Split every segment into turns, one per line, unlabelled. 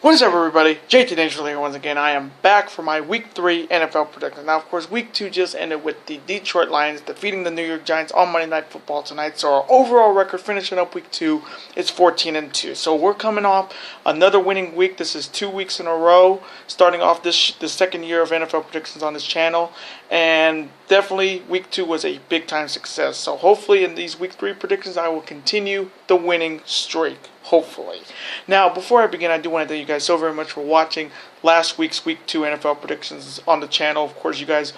What is up, everybody? JT Dangerous here once again. I am back for my Week 3 NFL predictions. Now, of course, Week 2 just ended with the Detroit Lions defeating the New York Giants on Monday Night Football tonight. So our overall record finishing up Week 2 is 14-2. So we're coming off another winning week. This is 2 weeks in a row, starting off the second year of NFL predictions on this channel. And definitely, Week 2 was a big-time success. So hopefully in these Week 3 predictions, I will continue the winning streak. Hopefully. Now, before I begin, I do want to thank you guys so very much for watching last week's Week 2 NFL predictions on the channel. Of course, you guys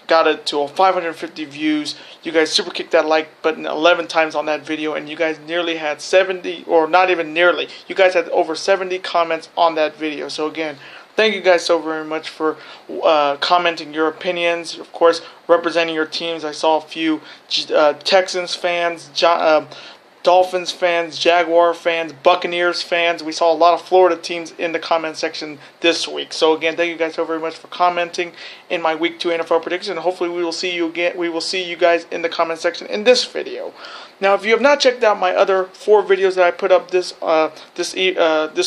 got it to 550 views. You guys super kicked that like button 11 times on that video, and you guys nearly had 70, or not even nearly, you guys had over 70 comments on that video. So again, thank you guys so very much for commenting your opinions. Of course, representing your teams. I saw a few Texans fans, Dolphins fans, Jaguar fans, Buccaneers fans. We saw a lot of Florida teams in the comment section this week. So again, thank you guys so very much for commenting in my Week 2 NFL prediction. And hopefully we will see you again. We will see you guys in the comment section in this video. Now, if you have not checked out my other 4 videos that I put up this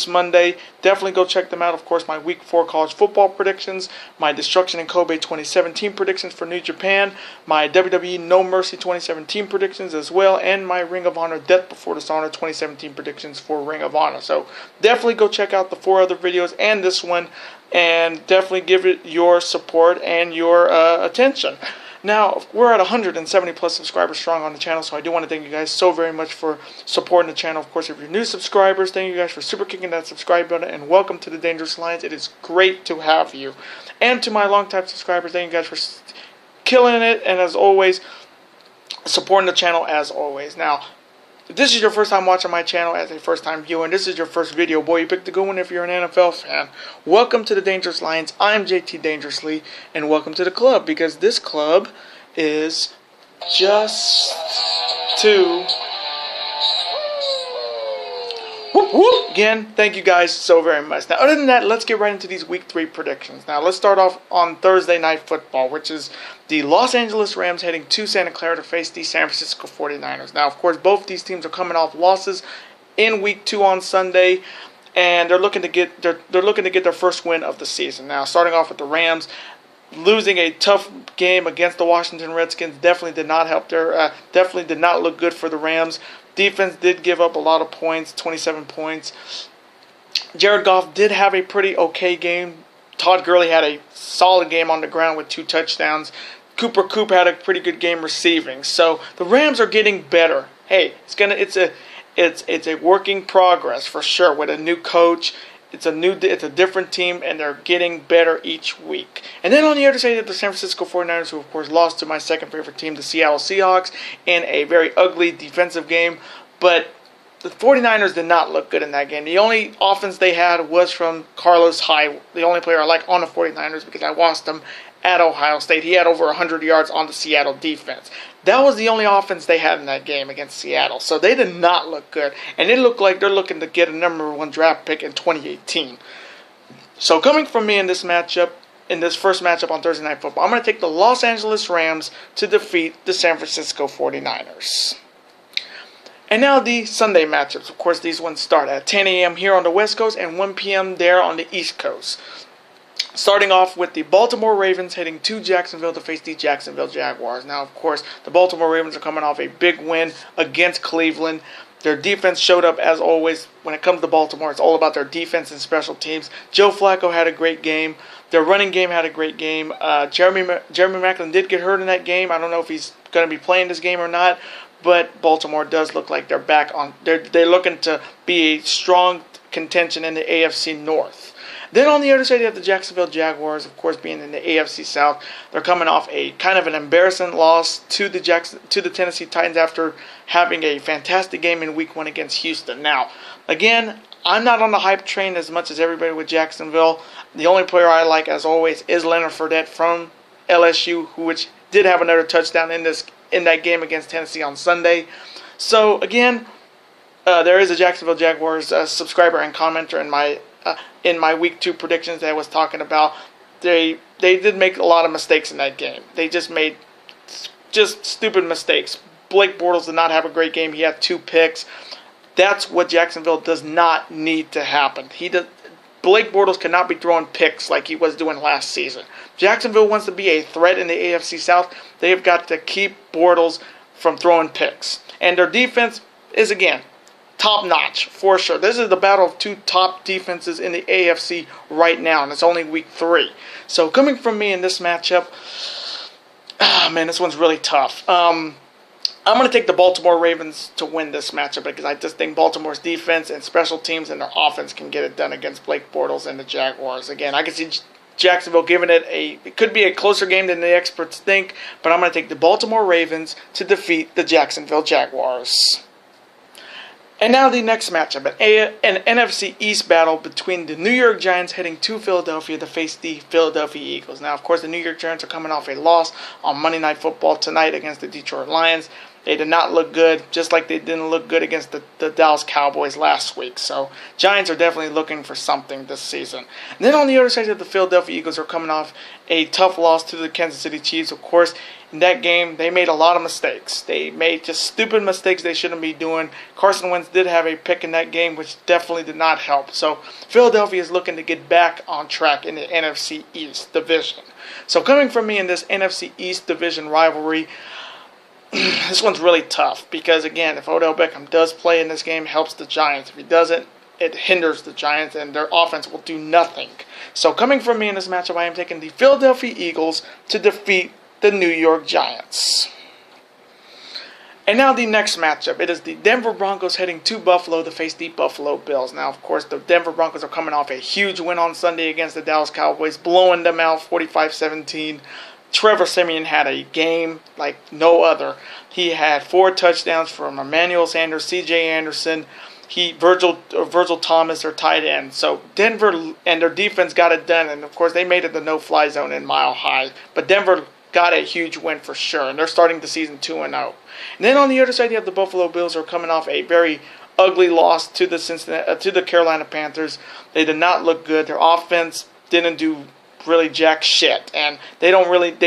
Monday, definitely go check them out. Of course, my Week 4 college football predictions, my Destruction in Kobe 2017 predictions for New Japan, my WWE No Mercy 2017 predictions as well, and my Ring of Honor Death Before Dishonor 2017 predictions for Ring of Honor. So definitely go check out the 4 other videos and this one, and definitely give it your support and your attention. Now, we're at 170 plus subscribers strong on the channel, so I do want to thank you guys so very much for supporting the channel. Of course, if you're new subscribers, thank you guys for super kicking that subscribe button, and welcome to the Dangerous Lions. It is great to have you. And to my long-time subscribers, thank you guys for killing it, and as always, supporting the channel as always. Now, if this is your first time watching my channel as a first-time viewer, and this is your first video, boy, you picked a good one if you're an NFL fan. Welcome to the Dangerous Lions. I'm JT Dangerously, and welcome to the club, because this club is just to... Whoop, whoop. Again, thank you guys so very much. Now, other than that, let's get right into these Week 3 predictions. Now, let's start off on Thursday Night Football, which is the Los Angeles Rams heading to Santa Clara to face the San Francisco 49ers. Now, of course, both these teams are coming off losses in Week 2 on Sunday, and they're looking to get their first win of the season. Now, starting off with the Rams, losing a tough game against the Washington Redskins definitely did not help definitely did not look good for the Rams. Defense did give up a lot of points, 27 points. Jared Goff did have a pretty okay game. Todd Gurley had a solid game on the ground with 2 touchdowns. Cooper Kupp had a pretty good game receiving. So the Rams are getting better. Hey, it's a work in progress for sure with a new coach. It's a different team, and they're getting better each week. And then on the other side, the San Francisco 49ers, who of course lost to my second favorite team, the Seattle Seahawks, in a very ugly defensive game. But the 49ers did not look good in that game. The only offense they had was from Carlos Hyde, the only player I like on the 49ers, because I watched him at Ohio State. He had over 100 yards on the Seattle defense. That was the only offense they had in that game against Seattle. So they did not look good. And it looked like they're looking to get a number 1 draft pick in 2018. So coming from me in this matchup, in this first matchup on Thursday Night Football, I'm going to take the Los Angeles Rams to defeat the San Francisco 49ers. And now the Sunday matchups. Of course, these ones start at 10 a.m. here on the West Coast and 1 p.m. there on the East Coast. Starting off with the Baltimore Ravens heading to Jacksonville to face the Jacksonville Jaguars. Now, of course, the Baltimore Ravens are coming off a big win against Cleveland. Their defense showed up as always. When it comes to Baltimore, it's all about their defense and special teams. Joe Flacco had a great game. Their running game had a great game. Jeremy Maclin did get hurt in that game. I don't know if he's going to be playing this game or not. But Baltimore does look like they're back on. They're looking to be a strong contention in the AFC North. Then on the other side, you have the Jacksonville Jaguars, of course, being in the AFC South. They're coming off a kind of an embarrassing loss to the Tennessee Titans after having a fantastic game in Week 1 against Houston. Now, again, I'm not on the hype train as much as everybody with Jacksonville. The only player I like, as always, is Leonard Fournette from LSU, which did have another touchdown in that game against Tennessee on Sunday. So, again, there is a Jacksonville Jaguars subscriber and commenter in my in my week 2 predictions that I was talking about. They did make a lot of mistakes in that game. They just made just stupid mistakes. Blake Bortles did not have a great game. He had 2 picks. That's what Jacksonville does not need to happen. Blake Bortles cannot be throwing picks like he was doing last season. Jacksonville wants to be a threat in the AFC South. They've got to keep Bortles from throwing picks. And their defense is, again, top-notch for sure. This is the battle of 2 top defenses in the AFC right now, and it's only week 3. So coming from me in this matchup, man, this one's really tough. I'm going to take the Baltimore Ravens to win this matchup because I just think Baltimore's defense and special teams and their offense can get it done against Blake Bortles and the Jaguars. Again, I can see Jacksonville giving it could be a closer game than the experts think, but I'm going to take the Baltimore Ravens to defeat the Jacksonville Jaguars. And now the next matchup, an NFC East battle between the New York Giants heading to Philadelphia to face the Philadelphia Eagles. Now, of course, the New York Giants are coming off a loss on Monday Night Football tonight against the Detroit Lions. They did not look good, just like they didn't look good against the Dallas Cowboys last week. So, Giants are definitely looking for something this season. And then on the other side of the Philadelphia Eagles are coming off a tough loss to the Kansas City Chiefs. Of course, in that game, they made a lot of mistakes. They made just stupid mistakes they shouldn't be doing. Carson Wentz did have a pick in that game, which definitely did not help. So, Philadelphia is looking to get back on track in the NFC East division. So, coming from me in this NFC East division rivalry, this one's really tough because, again, if Odell Beckham does play in this game, it helps the Giants. If he doesn't, it hinders the Giants, and their offense will do nothing. So coming from me in this matchup, I am taking the Philadelphia Eagles to defeat the New York Giants. And now the next matchup. It is the Denver Broncos heading to Buffalo to face the Buffalo Bills. Now, of course, the Denver Broncos are coming off a huge win on Sunday against the Dallas Cowboys, blowing them out 45-17. Trevor Siemian had a game like no other. He had 4 touchdowns from Emmanuel Sanders, C.J. Anderson, Virgil Thomas, their tight end. So Denver and their defense got it done, and of course they made it the no-fly zone in Mile High. But Denver got a huge win for sure, and they're starting the season 2-0. And then on the other side, you have the Buffalo Bills, who are coming off a very ugly loss to the Carolina Panthers. They did not look good. Their offense didn't do really jack shit, and they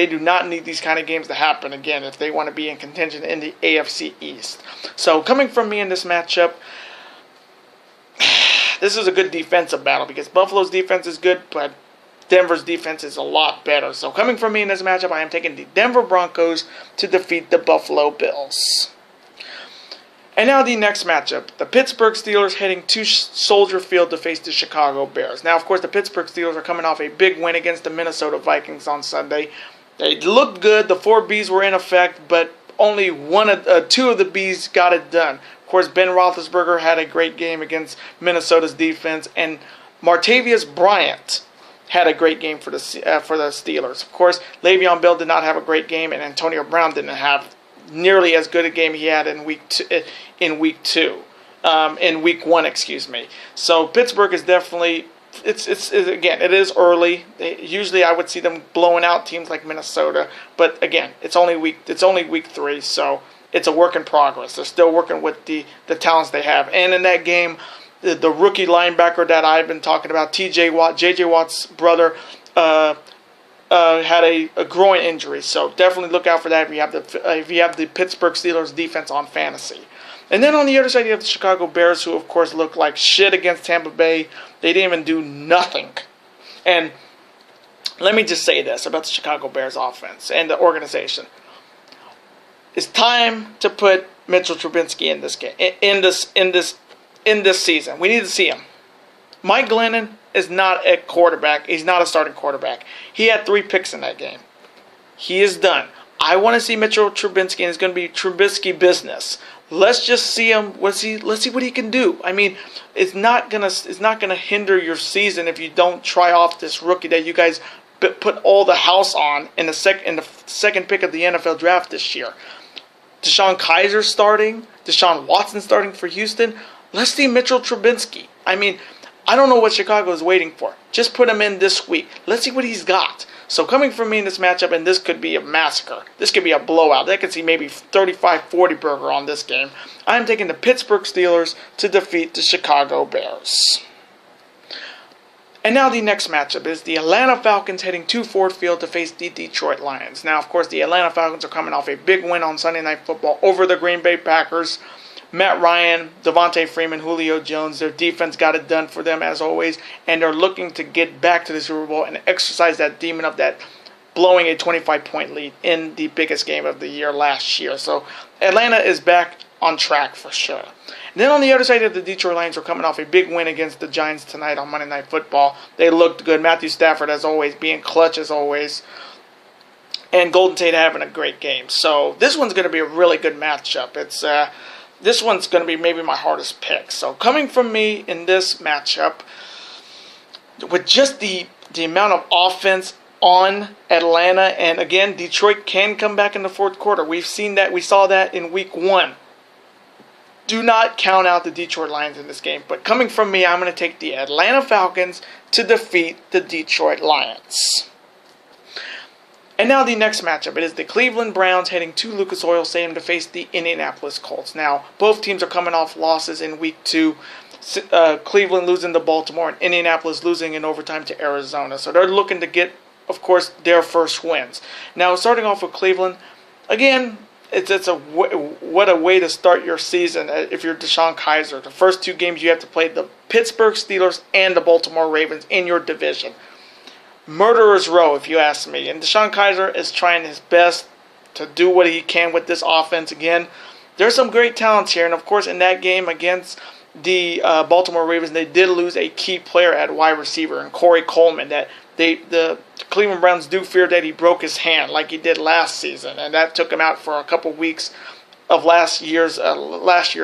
do not need these kind of games to happen again if they want to be in contention in the AFC East. So coming from me in this matchup, this is a good defensive battle because Buffalo's defense is good, but Denver's defense is a lot better. So coming from me in this matchup, I am taking the Denver Broncos to defeat the Buffalo Bills. And now the next matchup, the Pittsburgh Steelers heading to Soldier Field to face the Chicago Bears. Now, of course, the Pittsburgh Steelers are coming off a big win against the Minnesota Vikings on Sunday. They looked good. The 4 Bs were in effect, but only 2 of the Bs got it done. Of course, Ben Roethlisberger had a great game against Minnesota's defense, and Martavius Bryant had a great game for the Steelers. Of course, Le'Veon Bell did not have a great game, and Antonio Brown didn't have nearly as good a game he had in week 1, excuse me. So Pittsburgh is definitely again, it is early. Usually I would see them blowing out teams like Minnesota, but again, it's only week 3, so it's a work in progress. They're still working with the talents they have. And in that game, the rookie linebacker that I've been talking about, J.J. Watt's brother, had a groin injury, so definitely look out for that if you have the Pittsburgh Steelers defense on fantasy. And then on the other side, you have the Chicago Bears, who of course looked like shit against Tampa Bay. They didn't even do nothing. And let me just say this about the Chicago Bears offense and the organization: it's time to put Mitchell Trubisky in this game, in this season. We need to see him. Mike Glennon is not a quarterback. He's not a starting quarterback. He had 3 picks in that game. He is done. I want to see Mitchell Trubisky, and it's going to be Trubisky business. Let's just see him. Let's see what he can do. I mean, it's not gonna hinder your season if you don't try off this rookie that you guys put all the house on in the second pick of the NFL draft this year. Deshaun Kaiser starting, Deshaun Watson starting for Houston. Let's see Mitchell Trubisky. I mean, I don't know what Chicago is waiting for. Just put him in this week. Let's see what he's got. So coming from me in this matchup, and this could be a massacre. This could be a blowout. I could see maybe 35-40 burger on this game. I'm taking the Pittsburgh Steelers to defeat the Chicago Bears. And now the next matchup is the Atlanta Falcons heading to Ford Field to face the Detroit Lions. Now, of course, the Atlanta Falcons are coming off a big win on Sunday Night Football over the Green Bay Packers. Matt Ryan, Devontae Freeman, Julio Jones, their defense got it done for them as always, and they're looking to get back to the Super Bowl and exercise that demon of that blowing a 25-point lead in the biggest game of the year last year. So Atlanta is back on track for sure. And then on the other side of the Detroit Lions are coming off a big win against the Giants tonight on Monday Night Football. They looked good. Matthew Stafford, as always, being clutch as always. And Golden Tate having a great game. So this one's going to be a really good matchup. This one's going to be maybe my hardest pick. So coming from me in this matchup, with just the amount of offense on Atlanta, and again, Detroit can come back in the fourth quarter. We've seen that. We saw that in week 1. Do not count out the Detroit Lions in this game. But coming from me, I'm going to take the Atlanta Falcons to defeat the Detroit Lions. And now the next matchup. It is the Cleveland Browns heading to Lucas Oil Stadium to face the Indianapolis Colts. Now, both teams are coming off losses in week 2. Cleveland losing to Baltimore and Indianapolis losing in overtime to Arizona. So they're looking to get, of course, their first wins. Now, starting off with Cleveland, again, what a way to start your season if you're Deshaun Kaiser. The first 2 games you have to play the Pittsburgh Steelers and the Baltimore Ravens in your division. Murderer's row, if you ask me. And Deshaun Kaiser is trying his best to do what he can with this offense. Again, there's some great talents here. And, of course, in that game against the Baltimore Ravens, they did lose a key player at wide receiver, and Corey Coleman, that the Cleveland Browns do fear that he broke his hand like he did last season, and that took him out for a couple weeks of last year's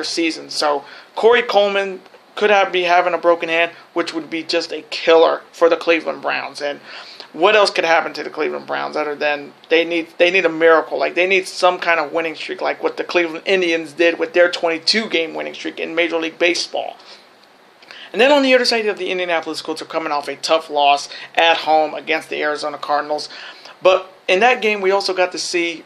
season. So Corey Coleman could be having a broken hand, which would be just a killer for the Cleveland Browns. And what else could happen to the Cleveland Browns other than they need a miracle? Like, they need some kind of winning streak, like what the Cleveland Indians did with their 22-game winning streak in Major League Baseball. And then on the other side of the Indianapolis Colts are coming off a tough loss at home against the Arizona Cardinals. But in that game, we also got to see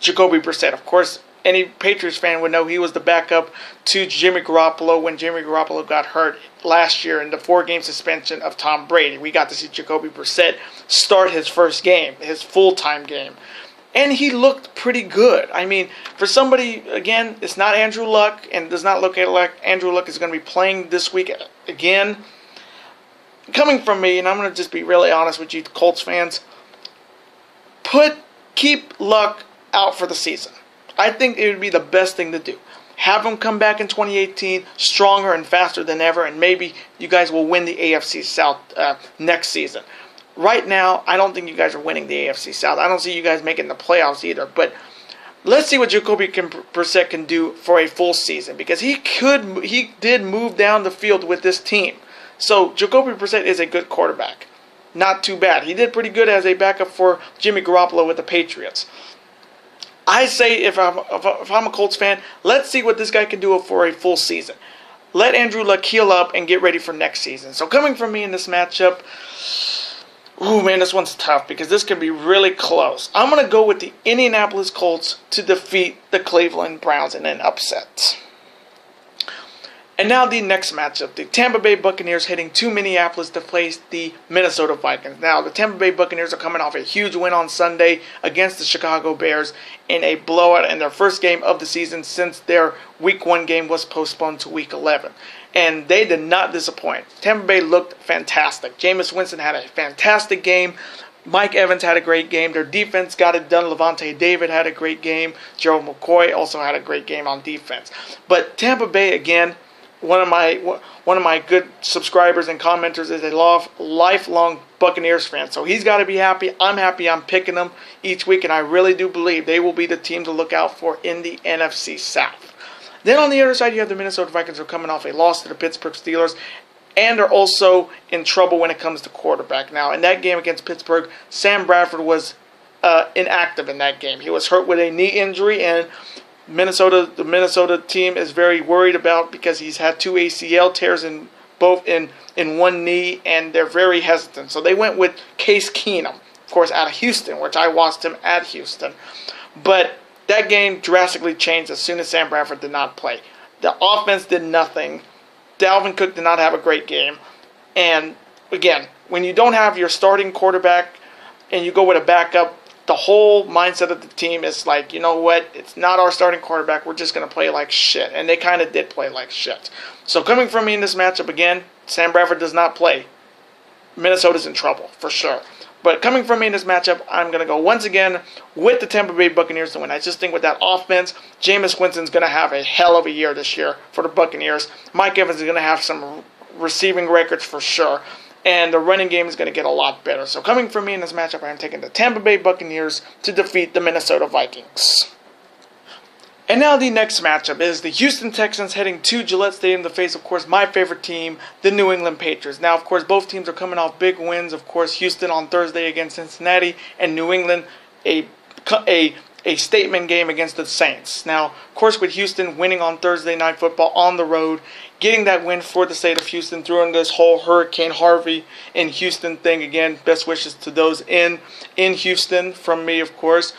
Jacoby Brissett. Of course, any Patriots fan would know he was the backup to Jimmy Garoppolo when Jimmy Garoppolo got hurt last year in the 4-game suspension of Tom Brady. We got to see Jacoby Brissett start his first game, his full-time game. And he looked pretty good. I mean, for somebody, again, it's not Andrew Luck, and does not look like Andrew Luck is going to be playing this week again. Coming from me, and I'm going to just be really honest with you, Colts fans, keep Luck out for the season. I think it would be the best thing to do. Have him come back in 2018 stronger and faster than ever, and maybe you guys will win the AFC South next season. Right now, I don't think you guys are winning the AFC South. I don't see you guys making the playoffs either. But let's see what Jacoby Brissett can do for a full season, because he did move down the field with this team. So Jacoby Brissett is a good quarterback. Not too bad. He did pretty good as a backup for Jimmy Garoppolo with the Patriots. I say if I'm a Colts fan, let's see what this guy can do for a full season. Let Andrew Luck heal up and get ready for next season. So coming from me in this matchup, ooh, man, this one's tough because this can be really close. I'm going to go with the Indianapolis Colts to defeat the Cleveland Browns in an upset. And now the next matchup, the Tampa Bay Buccaneers heading to Minneapolis to face the Minnesota Vikings. Now, the Tampa Bay Buccaneers are coming off a huge win on Sunday against the Chicago Bears in a blowout in their first game of the season since their Week 1 game was postponed to Week 11. And they did not disappoint. Tampa Bay looked fantastic. Jameis Winston had a fantastic game. Mike Evans had a great game. Their defense got it done. Levante David had a great game. Gerald McCoy also had a great game on defense. But Tampa Bay, again, one of my good subscribers and commenters is a lifelong Buccaneers fan. So he's got to be happy. I'm happy. I'm picking them each week, and I really do believe they will be the team to look out for in the NFC South. Then on the other side, you have the Minnesota Vikings who are coming off a loss to the Pittsburgh Steelers, and are also in trouble when it comes to quarterback. Now, in that game against Pittsburgh, Sam Bradford was inactive in that game. He was hurt with a knee injury, and the Minnesota team is very worried about because he's had 2 ACL tears in one knee, and they're very hesitant. So they went with Case Keenum, of course, out of Houston, which I watched him at Houston. But that game drastically changed as soon as Sam Bradford did not play. The offense did nothing. Dalvin Cook did not have a great game. And again, when you don't have your starting quarterback and you go with a backup, the whole mindset of the team is like, you know what, it's not our starting quarterback, we're just going to play like shit. And they kind of did play like shit. So coming from me in this matchup, again, Sam Bradford does not play. Minnesota's in trouble, for sure. But coming from me in this matchup, I'm going to go once again with the Tampa Bay Buccaneers to win. I just think with that offense, Jameis Winston's going to have a hell of a year this year for the Buccaneers. Mike Evans is going to have some receiving records for sure. And the running game is going to get a lot better. So coming from me in this matchup, I'm taking the Tampa Bay Buccaneers to defeat the Minnesota Vikings. And now the next matchup is the Houston Texans heading to Gillette Stadium to face, of course, my favorite team, the New England Patriots. Now, of course, both teams are coming off big wins. Of course, Houston on Thursday against Cincinnati, and New England a statement game against the Saints. Now, of course, with Houston winning on Thursday Night Football on the road, getting that win for the state of Houston, through this whole Hurricane Harvey in Houston thing. Again, best wishes to those in Houston from me, of course.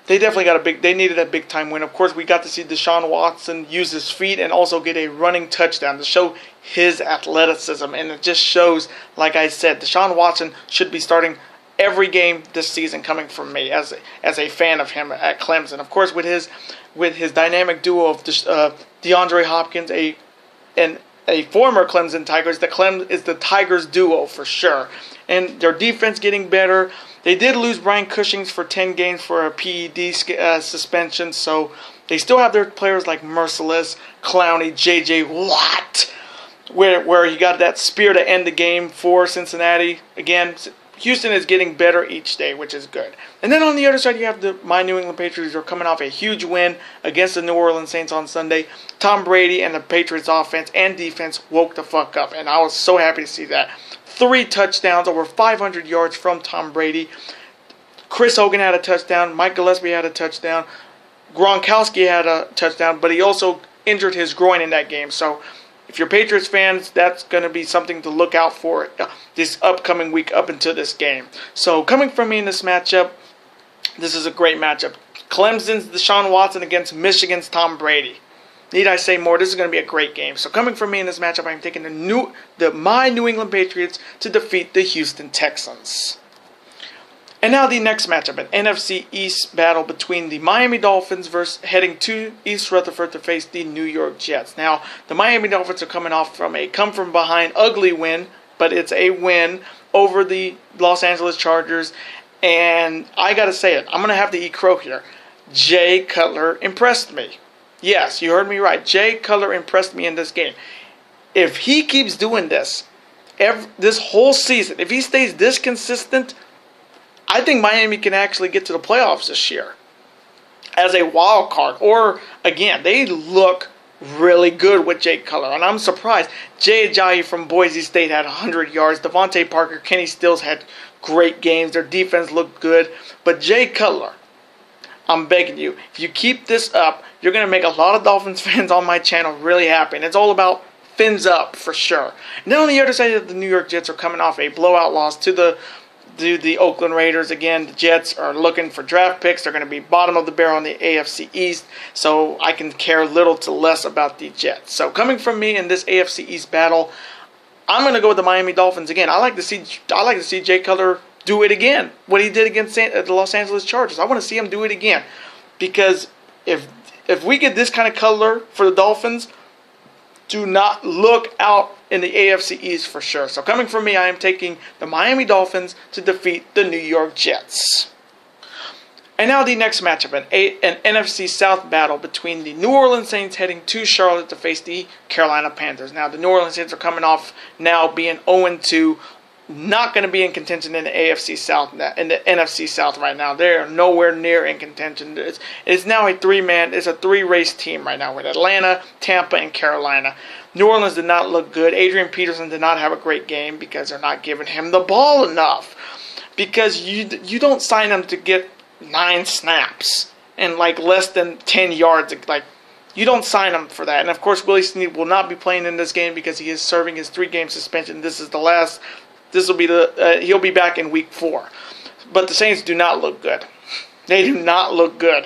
They definitely they needed a big time win. Of course, we got to see Deshaun Watson use his feet and also get a running touchdown to show his athleticism. And it just shows, like I said, Deshaun Watson should be starting every game this season, coming from me as a fan of him at Clemson. Of course, with his dynamic duo of DeAndre Hopkins, a former Clemson Tigers, is the Tigers duo for sure. And their defense getting better. They did lose Brian Cushings for 10 games for a PED suspension, so they still have their players like Merciless, Clowney, J.J. Watt, where he got that spear to end the game for Cincinnati. Again, Houston is getting better each day, which is good. And then on the other side, you have my New England Patriots, who are coming off a huge win against the New Orleans Saints on Sunday. Tom Brady and the Patriots offense and defense woke the fuck up, and I was so happy to see that. 3 touchdowns, over 500 yards from Tom Brady. Chris Hogan had a touchdown. Mike Gillespie had a touchdown. Gronkowski had a touchdown, but he also injured his groin in that game. So if you're Patriots fans, that's going to be something to look out for this upcoming week up until this game. So coming from me in this matchup, this is a great matchup. Clemson's Deshaun Watson against Michigan's Tom Brady. Need I say more? This is going to be a great game. So coming from me in this matchup, I'm taking my New England Patriots to defeat the Houston Texans. And now the next matchup, an NFC East battle between the Miami Dolphins heading to East Rutherford to face the New York Jets. Now, the Miami Dolphins are coming off from a come-from-behind ugly win, but it's a win over the Los Angeles Chargers. And I got to say it, I'm going to have to eat crow here. Jay Cutler impressed me. Yes, you heard me right. Jay Cutler impressed me in this game. If he keeps doing this this whole season, if he stays this consistent, I think Miami can actually get to the playoffs this year as a wild card. Or, again, they look really good with Jay Cutler. And I'm surprised. Jay Ajayi from Boise State had 100 yards. Devontae Parker, Kenny Stills had great games. Their defense looked good. But Jay Cutler, I'm begging you, if you keep this up, you're going to make a lot of Dolphins fans on my channel really happy. And it's all about fins up for sure. And then on the other side, the New York Jets are coming off a blowout loss to the Oakland Raiders. Again, the Jets are looking for draft picks. They're going to be bottom of the barrel in the AFC East. So I can care little to less about the Jets. So coming from me in this AFC East battle, I'm going to go with the Miami Dolphins again. I like to see Jay Cutler do it again. What he did against the Los Angeles Chargers. I want to see him do it again. Because if we get this kind of color for the Dolphins, do not look out in the AFC East for sure. So coming from me, I am taking the Miami Dolphins to defeat the New York Jets. And now the next matchup, an NFC South battle between the New Orleans Saints heading to Charlotte to face the Carolina Panthers. Now the New Orleans Saints are coming off now being 0-2. Not going to be in contention in the AFC South, in the NFC South right now. They are nowhere near in contention. It's now a three-race team right now with Atlanta, Tampa, and Carolina. New Orleans did not look good. Adrian Peterson did not have a great game because they're not giving him the ball enough. Because you don't sign him to get 9 snaps and like less than 10 yards. Like, you don't sign him for that. And of course, Willie Snead will not be playing in this game because he is serving his 3-game suspension. This is the last. This will be he'll be back in week 4. But the Saints do not look good. They do not look good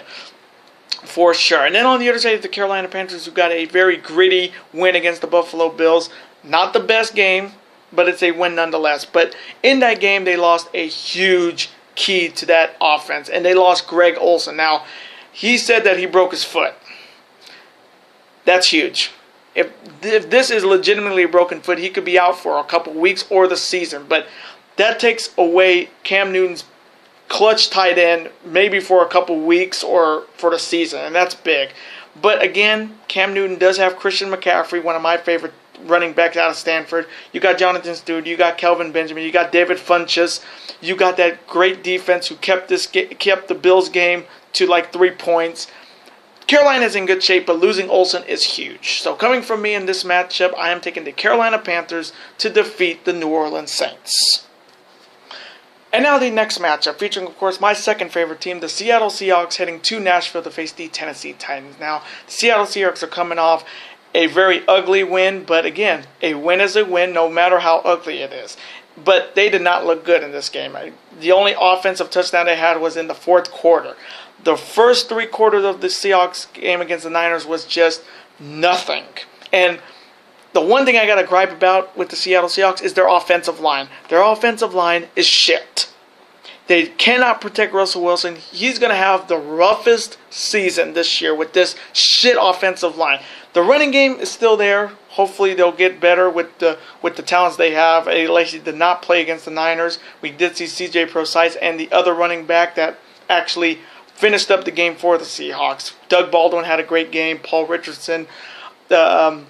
for sure. And then on the other side, the Carolina Panthers, who got a very gritty win against the Buffalo Bills. Not the best game, but it's a win nonetheless. But in that game, they lost a huge key to that offense, and they lost Greg Olsen. Now, he said that he broke his foot. That's huge. If this is legitimately a broken foot, he could be out for a couple weeks or the season. But that takes away Cam Newton's clutch tight end maybe for a couple weeks or for the season, and that's big. But again, Cam Newton does have Christian McCaffrey, one of my favorite running backs out of Stanford. You got Jonathan Stewart, you got Kelvin Benjamin, you got David Funchess, you got that great defense who kept the Bills game to like 3 points. Carolina's in good shape, but losing Olsen is huge. So coming from me in this matchup, I am taking the Carolina Panthers to defeat the New Orleans Saints. And now the next matchup, featuring, of course, my second favorite team, the Seattle Seahawks, heading to Nashville to face the Tennessee Titans. Now, the Seattle Seahawks are coming off a very ugly win, but again, a win is a win no matter how ugly it is. But they did not look good in this game. The only offensive touchdown they had was in the fourth quarter. The first 3 quarters of the Seahawks game against the Niners was just nothing. And the one thing I got to gripe about with the Seattle Seahawks is their offensive line. Their offensive line is shit. They cannot protect Russell Wilson. He's going to have the roughest season this year with this shit offensive line. The running game is still there. Hopefully they'll get better with the talents they have. Lacey did not play against the Niners. We did see C.J. Prosise and the other running back that actually finished up the game for the Seahawks. Doug Baldwin had a great game. Paul Richardson, the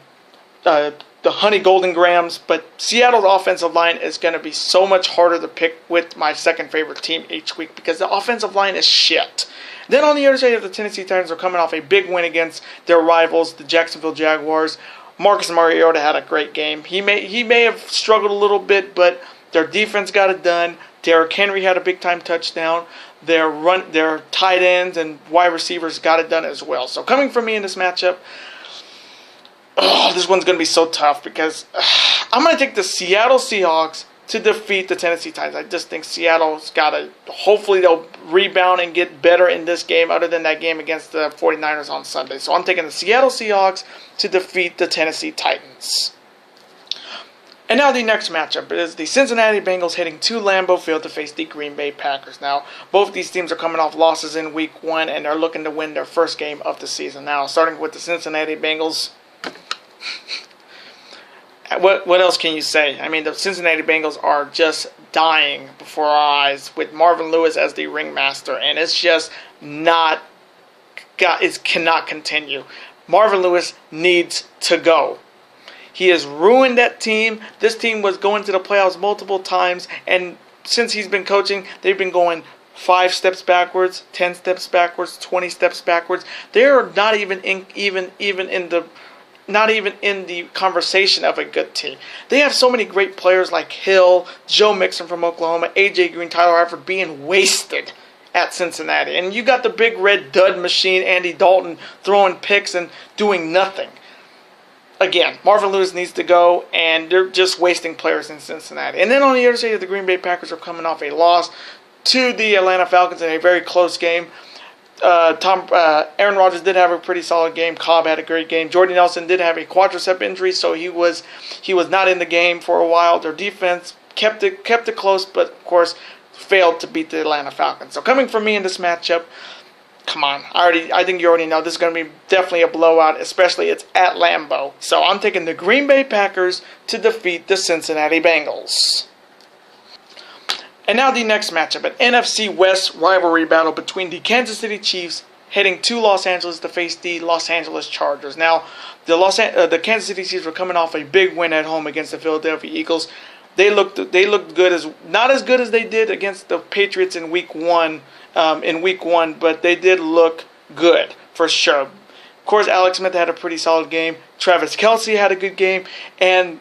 Honey Golden Grams. But Seattle's offensive line is going to be so much harder to pick with my second favorite team each week because the offensive line is shit. Then on the other side of the Tennessee Titans are coming off a big win against their rivals, the Jacksonville Jaguars. Marcus Mariota had a great game. He may have struggled a little bit, but their defense got it done. Derrick Henry had a big-time touchdown. Their tight ends and wide receivers got it done as well. So coming from me in this matchup, this one's going to be so tough because I'm going to take the Seattle Seahawks to defeat the Tennessee Titans. I just think Seattle's got to, hopefully they'll rebound and get better in this game other than that game against the 49ers on Sunday. So I'm taking the Seattle Seahawks to defeat the Tennessee Titans. And now the next matchup is the Cincinnati Bengals heading to Lambeau Field to face the Green Bay Packers. Now, both these teams are coming off losses in Week 1, and they're looking to win their first game of the season. Now, starting with the Cincinnati Bengals, what else can you say? I mean, the Cincinnati Bengals are just dying before our eyes with Marvin Lewis as the ringmaster, and it's just not, it cannot continue. Marvin Lewis needs to go. He has ruined that team. This team was going to the playoffs multiple times, and since he's been coaching, they've been going 5 steps backwards, 10 steps backwards, 20 steps backwards. They are not even in the conversation of a good team. They have so many great players like Hill, Joe Mixon from Oklahoma, A.J. Green, Tyler Eifert being wasted at Cincinnati. And you got the big red dud machine, Andy Dalton, throwing picks and doing nothing. Again, Marvin Lewis needs to go, and they're just wasting players in Cincinnati. And then on the other side, the Green Bay Packers are coming off a loss to the Atlanta Falcons in a very close game. Aaron Rodgers did have a pretty solid game. Cobb had a great game. Jordy Nelson did have a quadricep injury, so he was not in the game for a while. Their defense kept it close, but of course failed to beat the Atlanta Falcons. So coming from me in this matchup, come on, I think you already know this is going to be definitely a blowout, especially it's at Lambeau. So I'm taking the Green Bay Packers to defeat the Cincinnati Bengals. And now the next matchup, an NFC West rivalry battle between the Kansas City Chiefs heading to Los Angeles to face the Los Angeles Chargers. Now, the Kansas City Chiefs were coming off a big win at home against the Philadelphia Eagles. They looked good, not as good as they did against the Patriots in Week 1. But they did look good for sure. Of course, Alex Smith had a pretty solid game. Travis Kelce had a good game, and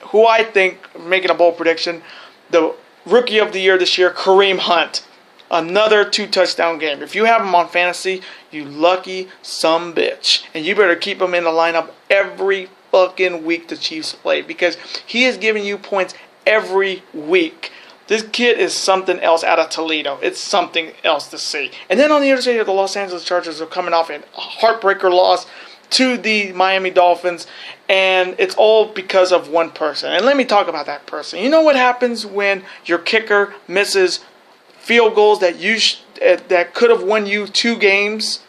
who I think, making a bold prediction, the Rookie of the Year this year, Kareem Hunt. Another 2-touchdown game. If you have him on fantasy, you lucky sumbitch. And you better keep him in the lineup every fucking week the Chiefs play, because he is giving you points every week. This kid is something else out of Toledo. It's something else to see. And then on the other side, the Los Angeles Chargers are coming off a heartbreaker loss to the Miami Dolphins, and it's all because of one person. And let me talk about that person. You know what happens when your kicker misses field goals that that could have won you 2 games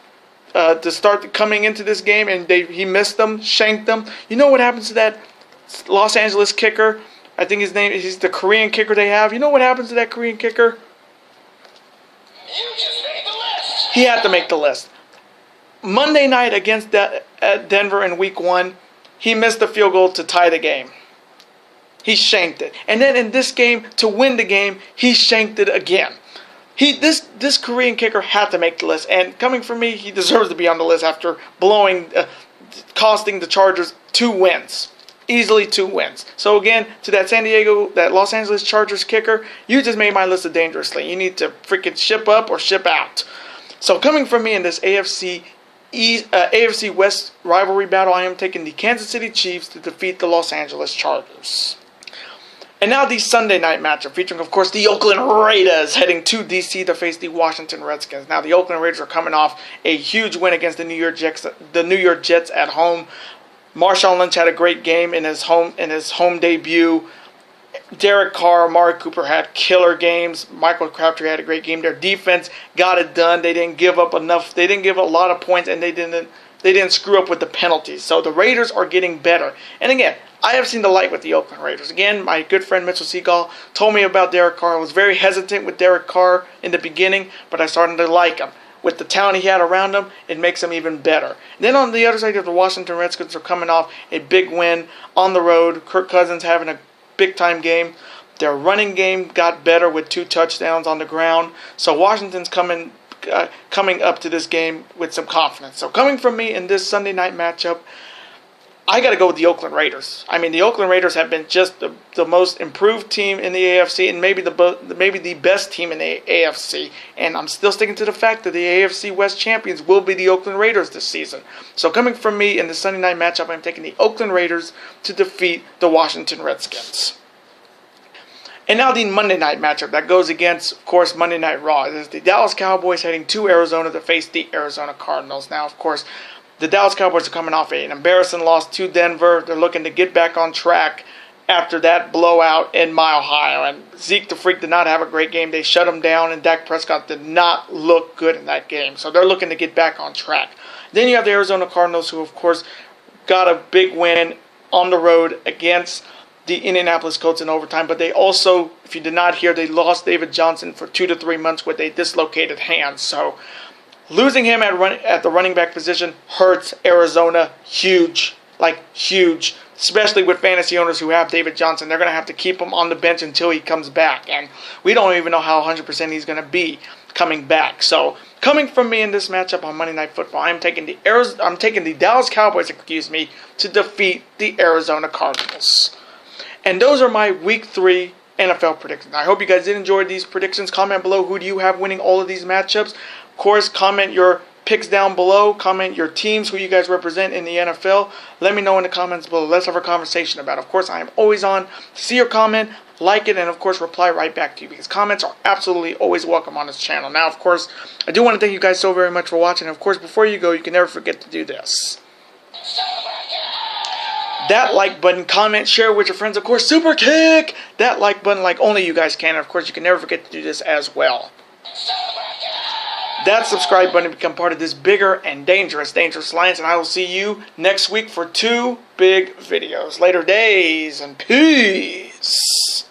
to start coming into this game, and he missed them, shanked them? You know what happens to that Los Angeles kicker? I think he's the Korean kicker they have. You know what happens to that Korean kicker?
You just made the list.
He had to make the list. Monday night against Denver in Week 1, he missed the field goal to tie the game. He shanked it. And then in this game, to win the game, he shanked it again. This Korean kicker had to make the list. And coming from me, he deserves to be on the list after costing the Chargers 2 wins. Easily 2 wins. So again, to that Los Angeles Chargers kicker, you just made my list of dangerously. You need to freaking ship up or ship out. So coming from me in this AFC West rivalry battle, I am taking the Kansas City Chiefs to defeat the Los Angeles Chargers. And now the Sunday night matchup featuring, of course, the Oakland Raiders heading to D.C. to face the Washington Redskins. Now the Oakland Raiders are coming off a huge win against the New York Jets at home. Marshawn Lynch had a great game in his home debut. Derek Carr, Amari Cooper had killer games. Michael Crabtree had a great game. Their defense got it done. They didn't give up enough. They didn't give a lot of points, and they didn't screw up with the penalties. So the Raiders are getting better. And again, I have seen the light with the Oakland Raiders. Again, my good friend Mitchell Seagal told me about Derek Carr. I was very hesitant with Derek Carr in the beginning, but I started to like him. With the talent he had around him, it makes him even better. Then on the other side of the Washington Redskins are coming off a big win on the road. Kirk Cousins having a big-time game. Their running game got better with 2 touchdowns on the ground. So Washington's coming up to this game with some confidence. So coming from me in this Sunday night matchup, I got to go with the Oakland Raiders. I mean, the Oakland Raiders have been just the most improved team in the AFC and maybe the best team in the AFC. And I'm still sticking to the fact that the AFC West champions will be the Oakland Raiders this season. So coming from me in the Sunday night matchup, I'm taking the Oakland Raiders to defeat the Washington Redskins. And now the Monday night matchup that goes against, of course, Monday Night Raw. It is the Dallas Cowboys heading to Arizona to face the Arizona Cardinals. Now, of course, the Dallas Cowboys are coming off an embarrassing loss to Denver. They're looking to get back on track after that blowout in Mile High. And Zeke the Freak did not have a great game. They shut him down, and Dak Prescott did not look good in that game. So they're looking to get back on track. Then you have the Arizona Cardinals, who, of course, got a big win on the road against the Indianapolis Colts in overtime. But they also, if you did not hear, they lost David Johnson for 2 to 3 months with a dislocated hand. So losing him at the running back position hurts Arizona huge, especially with fantasy owners who have David Johnson. They're going to have to keep him on the bench until he comes back, and we don't even know how 100% he's going to be coming back. So coming from me in this matchup on Monday Night Football, I'm taking the Dallas Cowboys, to defeat the Arizona Cardinals. And those are my Week 3 NFL predictions. I hope you guys did enjoy these predictions. Comment below, who do you have winning all of these matchups? Of course, comment your picks down below. Comment your teams, who you guys represent in the NFL. Let me know in the comments below. Let's have a conversation about it. Of course, I am always on to see your comment, like it, and of course, reply right back to you, because comments are absolutely always welcome on this channel. Now, of course, I do want to thank you guys so very much for watching. And of course, before you go, you can never forget to do this. That like button, comment, share with your friends. Of course, super kick that like button like only you guys can. And of course, you can never forget to do this as well. That subscribe button to become part of this bigger and dangerous alliance. And I will see you next week for 2 big videos. Later days and peace.